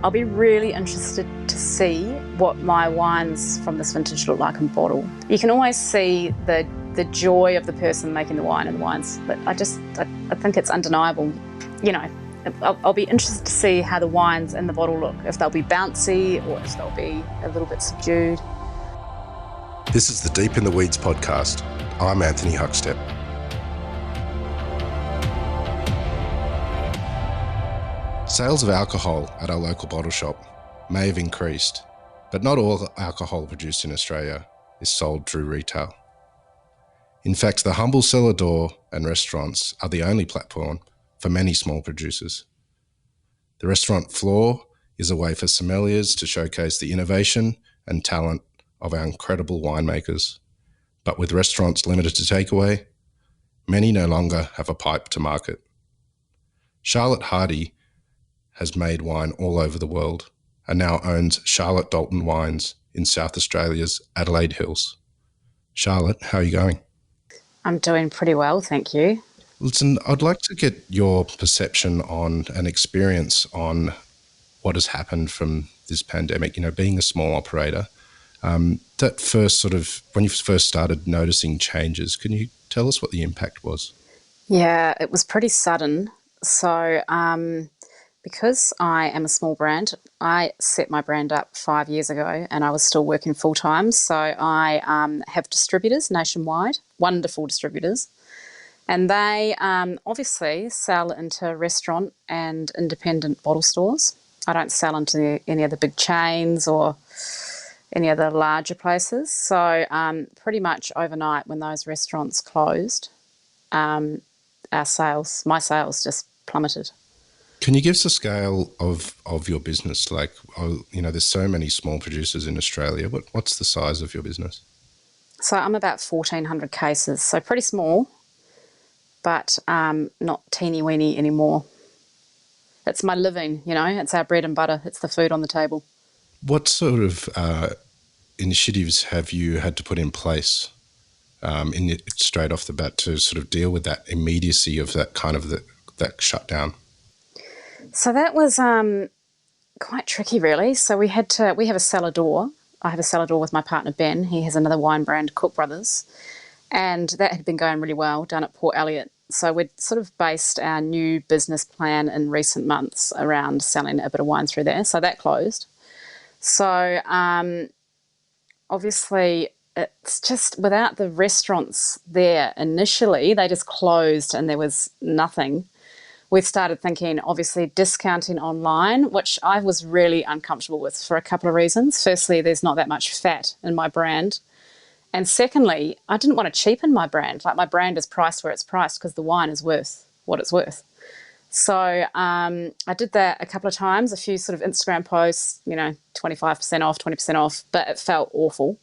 I'll be really interested to see what my wines from this vintage look like in bottle. You can always see the joy of the person making the wine in the wines, but I think it's undeniable. You know, I'll be interested to see how the wines in the bottle look, if they'll be bouncy or if they'll be a little bit subdued. This is the Deep in the Weeds podcast. I'm Anthony Huckstep. Sales of alcohol at our local bottle shop may have increased, but not all alcohol produced in Australia is sold through retail. In fact, the humble cellar door and restaurants are the only platform for many small producers. The restaurant floor is a way for sommeliers to showcase the innovation and talent of our incredible winemakers. But with restaurants limited to takeaway, many no longer have a pipe to market. Charlotte Hardy has made wine all over the world and now owns Charlotte Dalton Wines in South Australia's Adelaide Hills. Charlotte, how are you going? I'm doing pretty well, thank you. Listen, I'd like to get your perception on an experience on what has happened from this pandemic, being a small operator. That first when you first started noticing changes, can you tell us what the impact was? Yeah, it was pretty sudden. So because I am a small brand, I set my brand up 5 years ago and I was still working full-time. So I have distributors nationwide, wonderful distributors, and they obviously sell into restaurant and independent bottle stores. I don't sell into any of the big chains or any of the larger places. So pretty much overnight when those restaurants closed, my sales just plummeted. Can you give us a scale of your business? There's so many small producers in Australia. What's the size of your business? So I'm about 1,400 cases, so pretty small, but not teeny-weeny anymore. It's my living, it's our bread and butter. It's the food on the table. What sort of initiatives have you had to put in place straight off the bat to sort of deal with that immediacy of that that shutdown? So that was quite tricky, really. So we have a cellar door. I have a cellar door with my partner, Ben. He has another wine brand, Cook Brothers, and that had been going really well down at Port Elliot. So we'd sort of based our new business plan in recent months around selling a bit of wine through there. So that closed. So obviously it's just without the restaurants there initially, they just closed and there was nothing. We've started thinking, obviously, discounting online, which I was really uncomfortable with for a couple of reasons. Firstly, there's not that much fat in my brand. And secondly, I didn't want to cheapen my brand. Like, my brand is priced where it's priced because the wine is worth what it's worth. So I did that a couple of times, a few sort of Instagram posts, 25% off, 20% off, but it felt awful.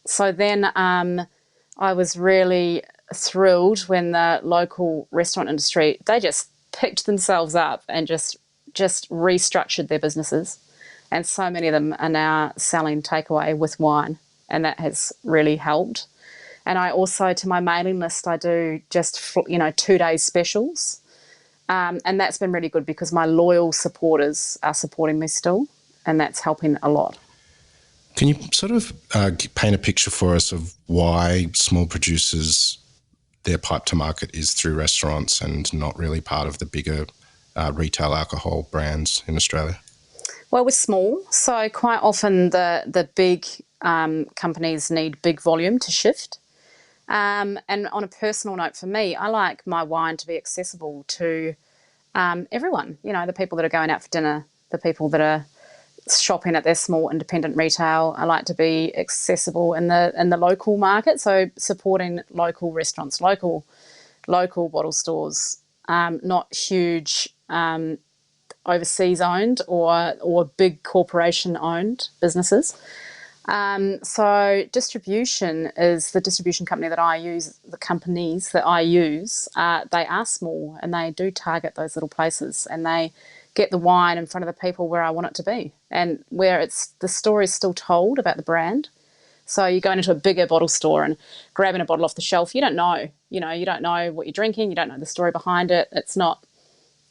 So then I was really thrilled when the local restaurant industry, they just picked themselves up and just restructured their businesses. And so many of them are now selling takeaway with wine, and that has really helped. And I also, to my mailing list, I do just 2 days specials. And that's been really good because my loyal supporters are supporting me still, and that's helping a lot. Can you sort of paint a picture for us of why small producers, their pipe to market is through restaurants and not really part of the bigger retail alcohol brands in Australia? Well, we're small, so quite often the big companies need big volume to shift. And on a personal note for me, I like my wine to be accessible to everyone, the people that are going out for dinner, the people that are shopping at their small independent retail. I like to be accessible in the local market, so supporting local restaurants, local bottle stores, not huge overseas owned or big corporation owned businesses. So distribution is the distribution company that I use, the companies that I use, they are small and they do target those little places and they get the wine in front of the people where I want it to be and where the story is still told about the brand. So you're going into a bigger bottle store and grabbing a bottle off the shelf. You don't know, you don't know what you're drinking. You don't know the story behind it. It's not,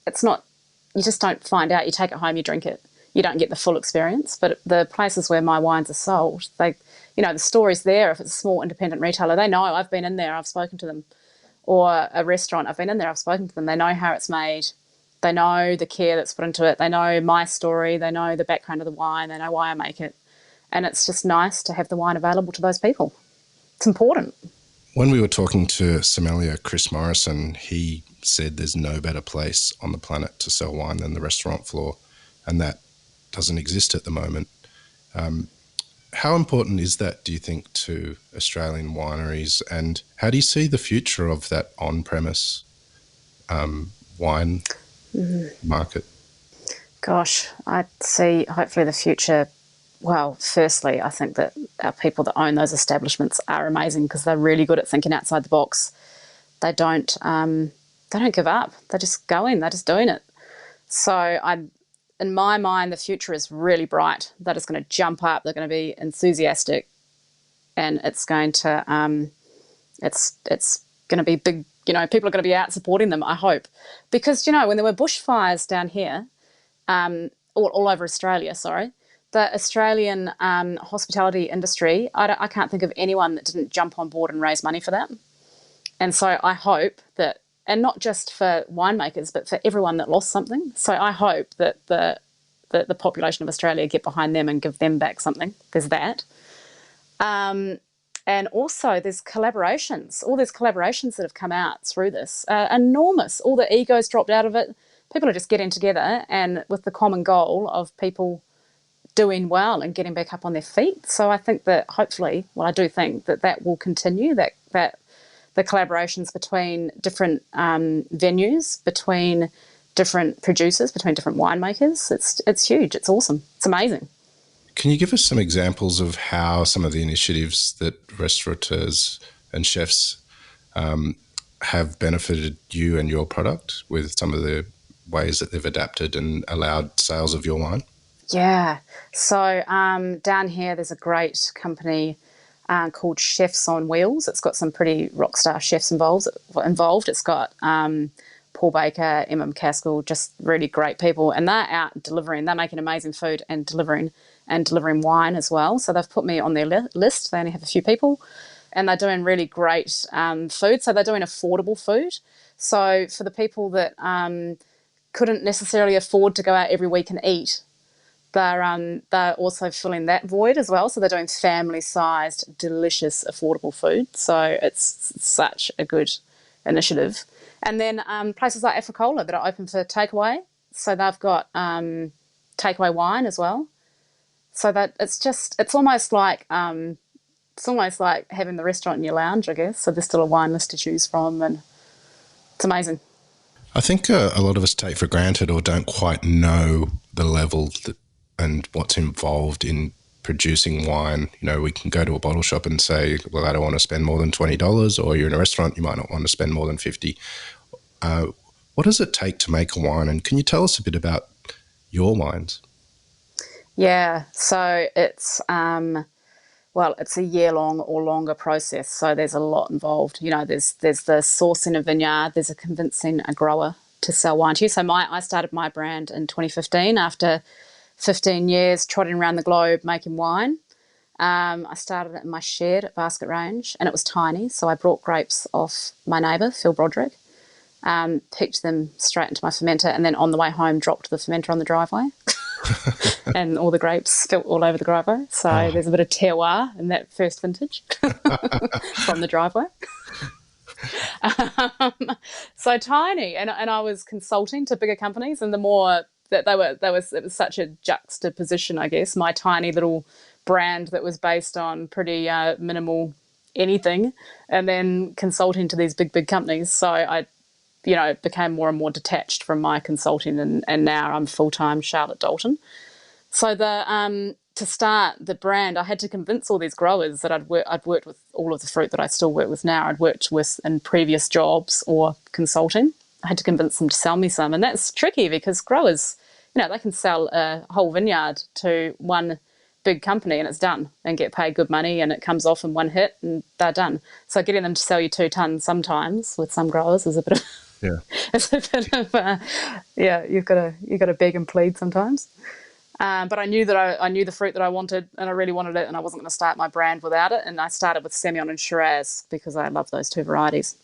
you just don't find out. You take it home, you drink it. you don't get the full experience. But the places where my wines are sold, they, the story's there. If it's a small independent retailer, they know I've been in there, I've spoken to them. Or a restaurant, I've been in there, I've spoken to them. They know how it's made. They know the care that's put into it. They know my story. They know the background of the wine. They know why I make it. And it's just nice to have the wine available to those people. It's important. When we were talking to sommelier Chris Morrison, he said there's no better place on the planet to sell wine than the restaurant floor, and that doesn't exist at the moment. How important is that, do you think, to Australian wineries, and how do you see the future of that on-premise wine market? Gosh, I see hopefully the future. Well, firstly, I think that our people that own those establishments are amazing because they're really good at thinking outside the box. They don't give up. They just go in. They're just doing it. So in my mind, the future is really bright. They're just going to jump up. They're going to be enthusiastic, and it's going to it's going to be big. People are going to be out supporting them, I hope, because when there were bushfires down here, all over Australia, sorry, the Australian hospitality industry, I can't think of anyone that didn't jump on board and raise money for that. And so I hope that, and not just for winemakers, but for everyone that lost something. So I hope that the population of Australia get behind them and give them back something. There's that. And also there's collaborations. All these collaborations that have come out through this are enormous. All the egos dropped out of it. People are just getting together and with the common goal of people doing well and getting back up on their feet. So I think that hopefully, I do think that will continue, that the collaborations between different venues, between different producers, between different winemakers, it's huge. It's awesome. It's amazing. Can you give us some examples of how some of the initiatives that restaurateurs and chefs have benefited you and your product with some of the ways that they've adapted and allowed sales of your wine? Yeah. So down here there's a great company called Chefs on Wheels. It's got some pretty rock star chefs involved. It's got Paul Baker, Emma McCaskill, just really great people. And they're out delivering. They're making amazing food and delivering wine as well. So they've put me on their list. They only have a few people. And they're doing really great food. So they're doing affordable food. So for the people that couldn't necessarily afford to go out every week and eat, they're also filling that void as well. So they're doing family-sized, delicious, affordable food. So it's such a good initiative. And then places like Africola that are open for takeaway. So they've got takeaway wine as well. So that it's almost like having the restaurant in your lounge, I guess. So there's still a wine list to choose from, and it's amazing. I think a lot of us take for granted or don't quite know the level and what's involved in producing wine. We can go to a bottle shop and say, well, I don't want to spend more than $20, or you're in a restaurant, you might not want to spend more than $50. What does it take to make a wine? And can you tell us a bit about your wines? Yeah, so it's it's a year-long or longer process. So there's a lot involved. There's the sourcing a vineyard. There's a convincing a grower to sell wine to you. So I started my brand in 2015 after 15 years trotting around the globe making wine. I started it in my shed at Basket Range, and it was tiny. So I brought grapes off my neighbour, Phil Broderick, picked them straight into my fermenter, and then on the way home dropped the fermenter on the driveway. And all the grapes spilt all over the driveway. So there's a bit of terroir in that first vintage from the driveway. So tiny. And I was consulting to bigger companies, and the more that it was such a juxtaposition, I guess, my tiny little brand that was based on pretty minimal anything, and then consulting to these big companies. So I became more and more detached from my consulting, and now I'm full-time Charlotte Dalton. So to start the brand, I had to convince all these growers that I'd worked with all of the fruit that I still work with now. I'd worked with in previous jobs or consulting. I had to convince them to sell me some, and that's tricky because growers, they can sell a whole vineyard to one big company and it's done, and get paid good money, and it comes off in one hit and they're done. So getting them to sell you 2 tons sometimes with some growers is a bit of it's a bit of you've got to beg and plead sometimes. But I knew that I knew the fruit that I wanted, and I really wanted it, and I wasn't going to start my brand without it. And I started with Semillon and Shiraz because I love those two varieties.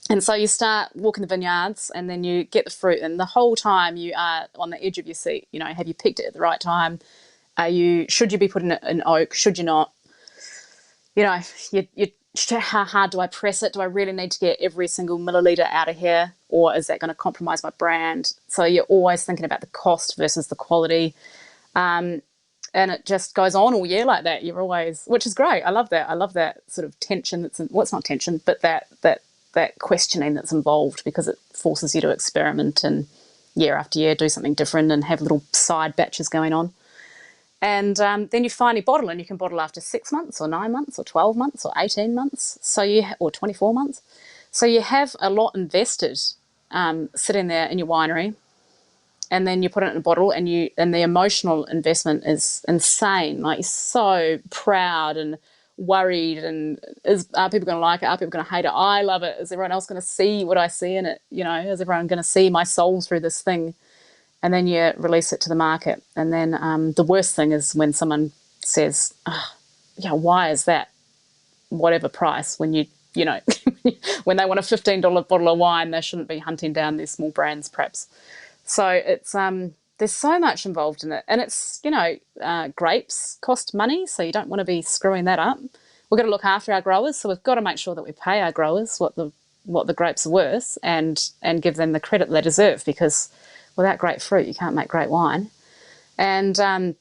And so you start walking the vineyards, and then you get the fruit, and the whole time you are on the edge of your seat. You know, have you picked it at the right time? Should you be putting it in oak? Should you not? You know, how hard do I press it? Do I really need to get every single milliliter out of here, or is that going to compromise my brand? So you're always thinking about the cost versus the quality. And it just goes on all year like that. You're always, which is great. I love that. I love that sort of tension that's well, it's not tension, but that questioning that's involved, because it forces you to experiment and year after year do something different and have little side batches going on. And then you finally bottle, and you can bottle after 6 months or 9 months or 12 months or 18 months. Or 24 months. So you have a lot invested sitting there in your winery, and then you put it in a bottle, and the emotional investment is insane. Like, you're so proud and worried, and are people going to like it? Are people going to hate it? I love it. Is everyone else going to see what I see in it? You know, is everyone going to see my soul through this thing? And then you release it to the market. And then the worst thing is when someone says, oh, yeah, why is that whatever price when you know, when they want a $15 bottle of wine, they shouldn't be hunting down these small brands perhaps. So it's there's so much involved in it, and it's, you know, grapes cost money, so you don't want to be screwing that up. We've got to look after our growers, so we've got to make sure that we pay our growers what the grapes are worth, and give them the credit they deserve, because without great fruit you can't make great wine. And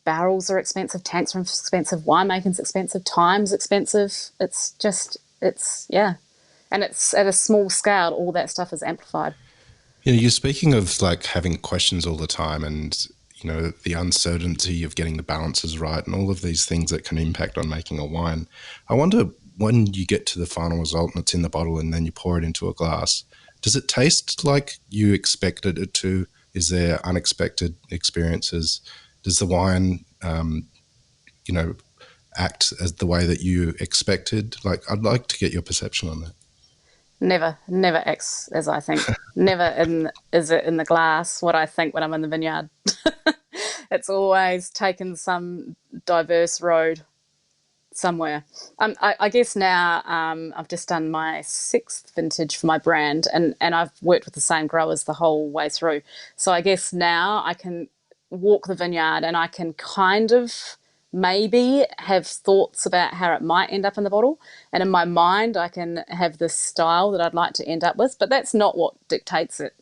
barrels are expensive, tanks are expensive, winemaking's expensive, time's expensive. It's yeah, and it's at a small scale. All that stuff is amplified. You know, you're speaking of like having questions all the time, and you know, the uncertainty of getting the balances right and all of these things that can impact on making a wine. I wonder, when you get to the final result and it's in the bottle and then you pour it into a glass, does it taste like you expected it to? Is there unexpected experiences? Does the wine, you know, act as the way that you expected? Like, I'd like to get your perception on that. Never acts as I think. Is it in the glass what I think when I'm in the vineyard. It's always taken some diverse road somewhere. I guess now I've just done my 6th vintage for my brand, and I've worked with the same growers the whole way through. So I guess now I can walk the vineyard, and I can kind of maybe have thoughts about how it might end up in the bottle. And in my mind, I can have this style that I'd like to end up with, but that's not what dictates it.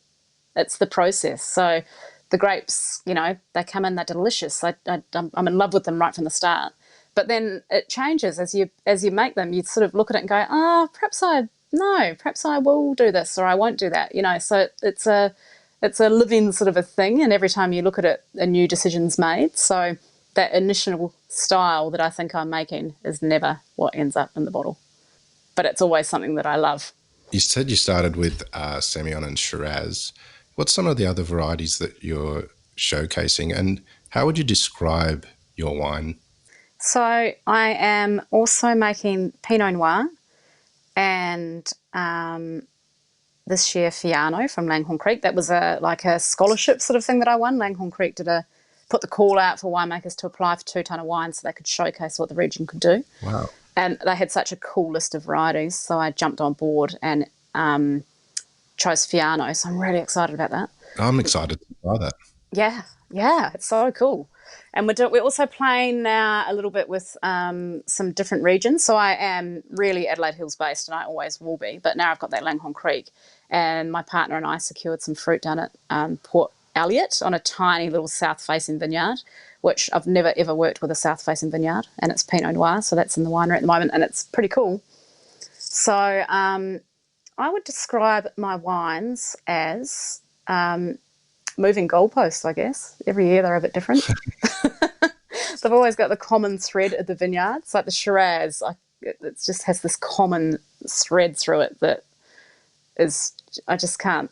It's the process. So the grapes, you know, they come in, they're delicious. I'm in love with them right from the start. But then it changes as you make them. You sort of look at it and go, oh, perhaps I will do this, or I won't do that. You know, so it's a living sort of a thing, and every time you look at it, a new decision's made. So that initial style that I think I'm making is never what ends up in the bottle. But it's always something that I love. You said you started with Semillon and Shiraz. What's some of the other varieties that you're showcasing, and how would you describe your wine? So I am also making Pinot Noir, and this year Fiano from Langhorne Creek. That was a scholarship sort of thing that I won. Langhorne Creek put the call out for winemakers to apply for 2 ton of wine so they could showcase what the region could do. Wow. And they had such a cool list of varieties, so I jumped on board and chose Fiano. So I'm really excited about that. I'm excited to try that. Yeah, it's so cool. And we're also playing now a little bit with some different regions. So I am really Adelaide Hills based, and I always will be. But now I've got that Langhorne Creek, and my partner and I secured some fruit down at Port Elliot on a tiny little south-facing vineyard, which I've never ever worked with a south-facing vineyard, and it's Pinot Noir, so that's in the winery at the moment, and it's pretty cool. So I would describe my wines as moving goalposts, I guess. Every year they're a bit different. They've always got the common thread at the vineyards, like the Shiraz. It just has this common thread through it that is, I just can't,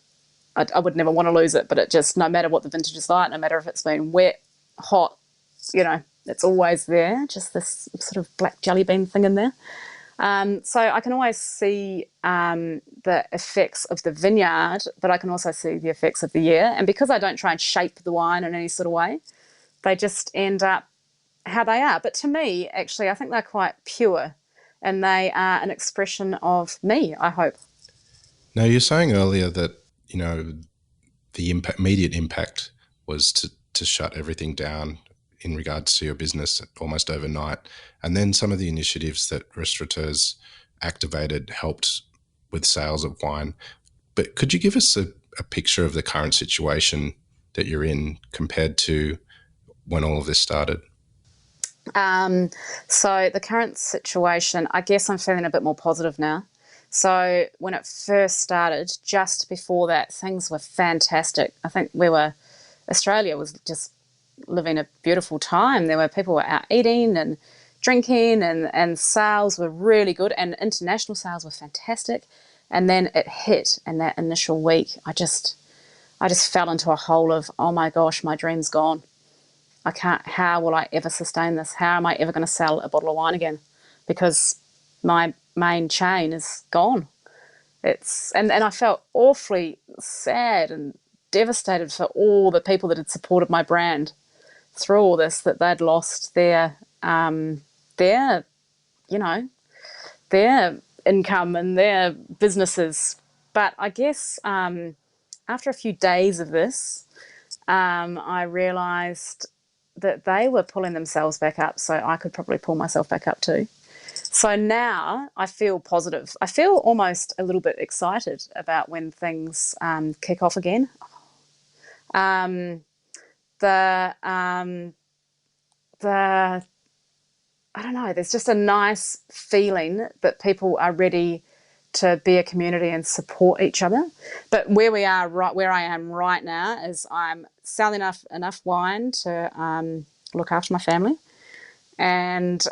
I would never want to lose it, but it just, no matter what the vintage is like, no matter if it's been wet, hot, you know, it's always there, just this sort of black jelly bean thing in there. So I can always see the effects of the vineyard, but I can also see the effects of the year. And because I don't try and shape the wine in any sort of way, they just end up how they are. But to me, actually, I think they're quite pure, and they are an expression of me, I hope. Now, you're saying earlier that, you know, the immediate impact was to shut everything down in regards to your business almost overnight. And then some of the initiatives that restaurateurs activated helped with sales of wine. But could you give us a picture of the current situation that you're in compared to when all of this started? So the current situation, I guess I'm feeling a bit more positive now. So when it first started, just before that, things were fantastic. I think Australia was just living a beautiful time. There were people were out eating and drinking, and sales were really good, and international sales were fantastic. And then it hit, and that initial week, I just fell into a hole of, oh my gosh, my dream's gone. I can't, how will I ever sustain this? How am I ever going to sell a bottle of wine again? Because my main chain is gone. And I felt awfully sad and devastated for all the people that had supported my brand through all this, that they'd lost their, you know, their income and their businesses. But I guess after a few days of this, I realised that they were pulling themselves back up, so I could probably pull myself back up too. So now I feel positive. I feel almost a little bit excited about when things kick off again. Um, the the I don't know. There's just a nice feeling that people are ready to be a community and support each other. But where I am right now is I'm selling enough wine to look after my family, and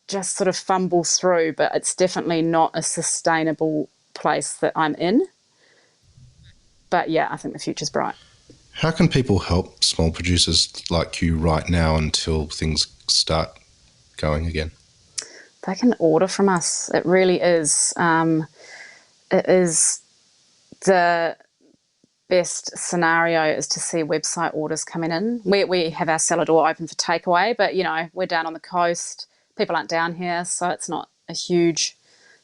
just sort of fumble through. But it's definitely not a sustainable place that I'm in. But yeah, I think the future's bright. How can people help small producers like you right now until things start going again? They can order from us. It really is. It is the best scenario is to see website orders coming in. We have our cellar door open for takeaway, but we're down on the coast. People aren't down here, so it's not a huge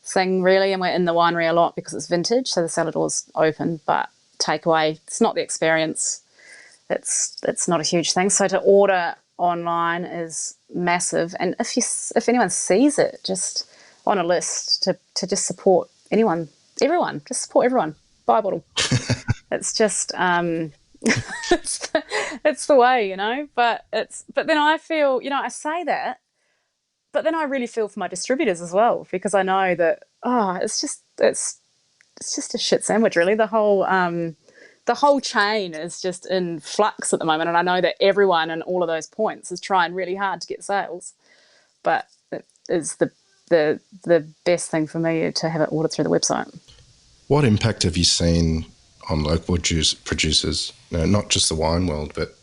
thing really. And we're in the winery a lot because it's vintage, so the cellar door's open. But takeaway, it's not the experience. It's not a huge thing. So to order online is massive. And if anyone sees it, just on a list to just support everyone, just support everyone. Buy a bottle. It's just it's the way. But then I feel, I say that, but then I really feel for my distributors as well, because I know that it's just a shit sandwich really. The whole chain is just in flux at the moment, and I know that everyone in all of those points is trying really hard to get sales, but it is the best thing for me to have it ordered through the website. What impact have you seen on local producers? No, not just the wine world, but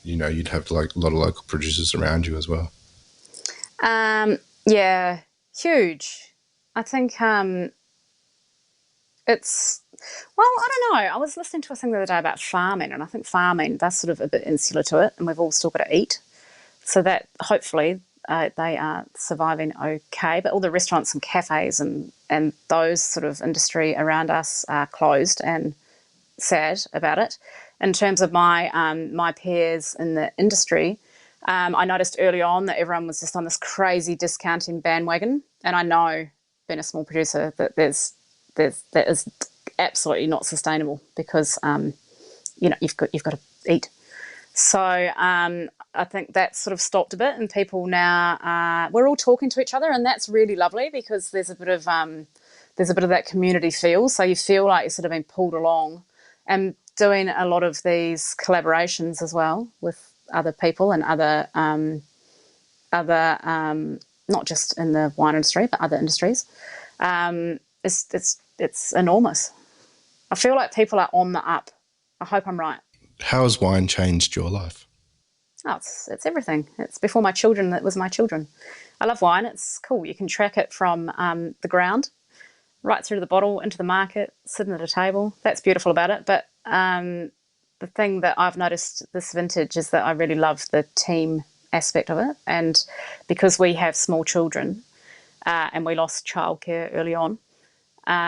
you'd have like a lot of local producers around you as well. Yeah, huge. I think it's, well, I don't know. I was listening to a thing the other day about farming, and I think farming, they're sort of a bit insular to it, and we've all still got to eat. So that hopefully they are surviving okay. But all the restaurants and cafes and those sort of industry around us are closed, and sad about it. In terms of my peers in the industry, I noticed early on that everyone was just on this crazy discounting bandwagon, and I know, being a small producer, that that is absolutely not sustainable, because you've got to eat. So I think that sort of stopped a bit, and people now we're all talking to each other, and that's really lovely, because there's a bit of that community feel. So you feel like you're sort of being pulled along, and doing a lot of these collaborations as well with other people and other not just in the wine industry but other industries. It's enormous. I feel like people are on the up. I hope I'm right. How has wine changed your life? Oh, it's everything. It's before my children. That was my children. I love wine. It's cool. You can track it from the ground right through to the bottle, into the market, sitting at a table. That's beautiful about it. But the thing that I've noticed this vintage is that I really love the team aspect of it. And because we have small children and we lost childcare early on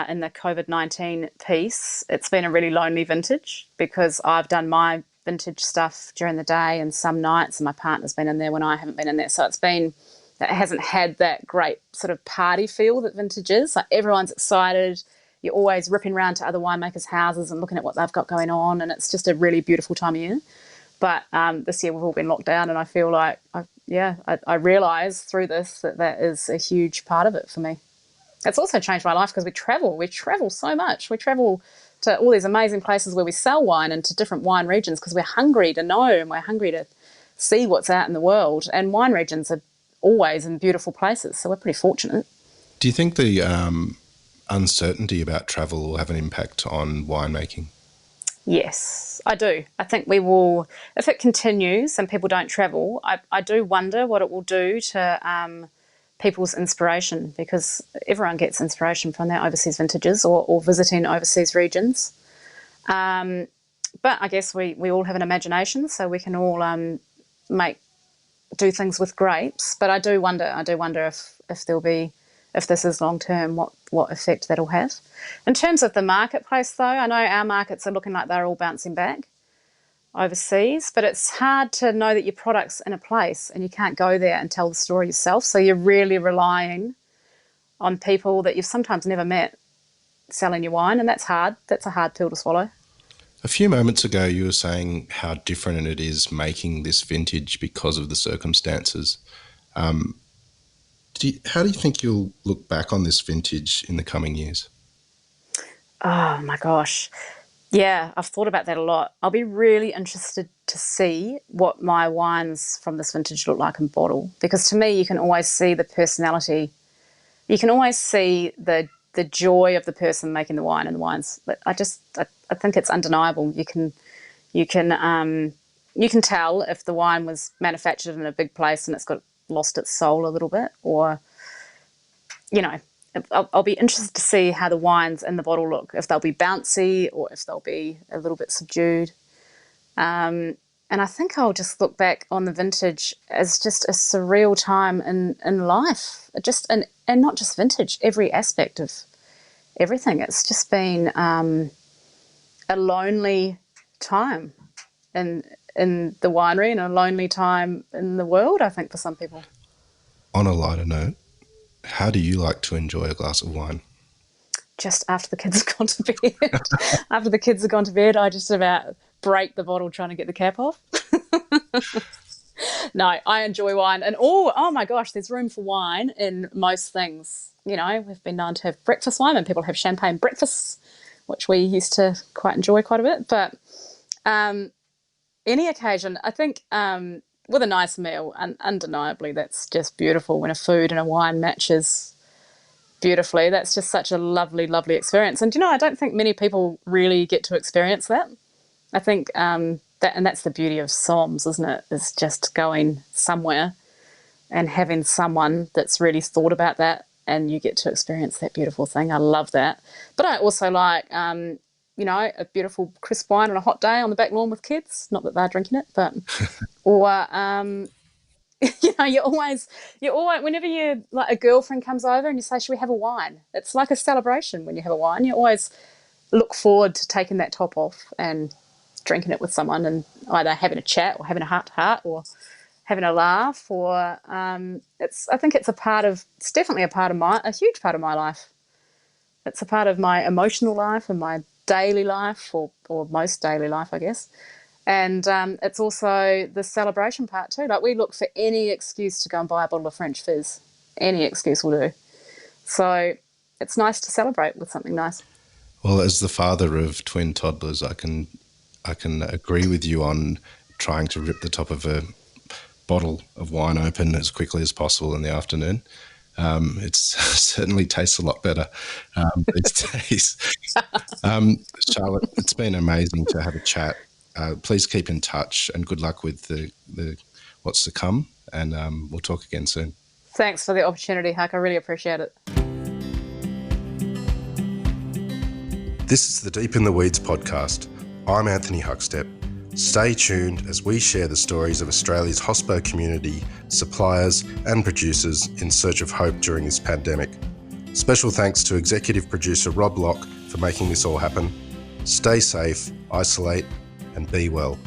in the COVID-19 piece, it's been a really lonely vintage because I've done my vintage stuff during the day and some nights, and my partner's been in there when I haven't been in there. So it hasn't had that great sort of party feel that vintage is. Like everyone's excited. You're always ripping around to other winemakers' houses and looking at what they've got going on, and it's just a really beautiful time of year. But this year we've all been locked down, and I feel like, I realise through this that is a huge part of it for me. It's also changed my life because we travel so much. We travel to all these amazing places where we sell wine and to different wine regions because we're hungry to know and we're hungry to see what's out in the world. And wine regions are always in beautiful places, so we're pretty fortunate. Do you think the uncertainty about travel will have an impact on winemaking? Yes, I do. I think we will, if it continues and people don't travel, I do wonder what it will do to people's inspiration, because everyone gets inspiration from their overseas vintages or visiting overseas regions. But I guess we all have an imagination, so we can all do things with grapes. But I do wonder if there'll be, if this is long term, what effect that'll have. In terms of the marketplace, though, I know our markets are looking like they're all bouncing back overseas, but it's hard to know that your product's in a place and you can't go there and tell the story yourself. So you're really relying on people that you've sometimes never met selling your wine, and that's hard. That's a hard pill to swallow. A few moments ago, you were saying how different it is making this vintage because of the circumstances. How do you think you'll look back on this vintage in the coming years? Oh my gosh. Yeah, I've thought about that a lot. I'll be really interested to see what my wines from this vintage look like in bottle, because to me you can always see the personality. You can always see the joy of the person making the wine and the wines. But I think it's undeniable. You can tell if the wine was manufactured in a big place and it's lost its soul a little bit, or I'll be interested to see how the wines in the bottle look, if they'll be bouncy or if they'll be a little bit subdued. And I think I'll just look back on the vintage as just a surreal time in life, and not just vintage, every aspect of everything. It's just been a lonely time in the winery and a lonely time in the world, I think, for some people. On a lighter note, how do you like to enjoy a glass of wine? Just after the kids have gone to bed. After the kids have gone to bed, I just about break the bottle trying to get the cap off. No, I enjoy wine. And oh my gosh, there's room for wine in most things. We've been known to have breakfast wine, and people have champagne breakfasts, which we used to quite enjoy quite a bit. But any occasion, I think with a nice meal, and undeniably that's just beautiful when a food and a wine matches beautifully. That's just such a lovely, lovely experience. And I don't think many people really get to experience that. I think that's the beauty of SOMs, isn't it? Is just going somewhere and having someone that's really thought about that, and you get to experience that beautiful thing. I love that. But I also like a beautiful crisp wine on a hot day on the back lawn with kids. Not that they're drinking it, but or you're always whenever you like a girlfriend comes over and you say, "Should we have a wine?" It's like a celebration when you have a wine. You always look forward to taking that top off and drinking it with someone, and either having a chat or having a heart to heart or having a laugh. Or I think it's definitely a huge part of my life. It's a part of my emotional life and my daily life, or most daily life, I guess. And it's also the celebration part too. Like, we look for any excuse to go and buy a bottle of French fizz. Any excuse will do. So it's nice to celebrate with something nice. Well, as the father of twin toddlers, I can agree with you on trying to rip the top of a bottle of wine open as quickly as possible in the afternoon. It certainly tastes a lot better these days. Charlotte, it's been amazing to have a chat. Please keep in touch, and good luck with the what's to come, and we'll talk again soon. Thanks for the opportunity, Huck. I really appreciate it. This is the Deep in the Weeds podcast. I'm Anthony Huckstep. Stay tuned as we share the stories of Australia's hospo community, suppliers and producers in search of hope during this pandemic. Special thanks to executive producer Rob Locke for making this all happen. Stay safe, isolate and be well.